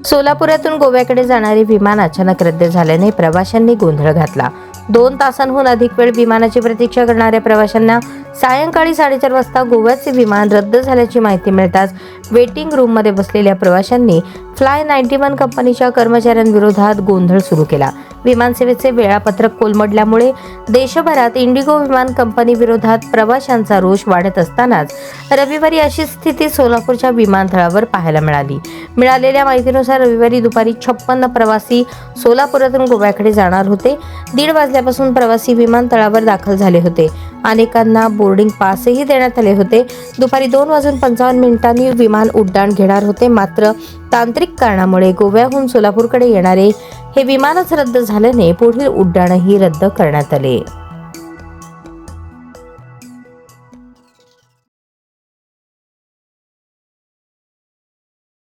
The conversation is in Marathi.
सोलापुरातून गोव्याकडे जाणारे विमान अचानक रद्द झाल्याने प्रवाशांनी गोंधळ घातला। 2 तासांहून अधिक वेळ विमानाची प्रतीक्षा करणाऱ्या प्रवाशांना सायंकाळी 4:30 वाजता गोव्याचे विमान रद्द झाल्याची माहिती मिळताच वेटिंग रूममध्ये बसलेल्या प्रवाशांनी फ्लाय 91 कंपनीच्या कर्मचाऱ्यांविरोधात गोंधळ सुरू केला। विमानसेवेचे वेळापत्रक कोलमडल्यामुळे देशभरात इंडिगो विमान कंपनी विरोधात प्रवाशांचा रोष वाढत असतानाच रविवारी अशी स्थिती सोलापूरच्या विमानतळावर पाहायला मिळाली। मिळालेल्या माहितीनुसार रविवारी दुपारी 56 प्रवासी सोलापुरातून गोव्याकडे जाणार होते। 1:30 वाजल्यापासून प्रवासी विमानतळावर दाखल झाले होते। अनेकांना बोर्डिंग पासही देण्यात आले होते। दुपारी 2:55 विमान उड्डाण घेणार होते, मात्र तांत्रिक कारणामुळे गोव्याहून सोलापूरकडे येणारे हे विमानच रद्द झाल्याने पुढील उड्डाणही रद्द करण्यात आले।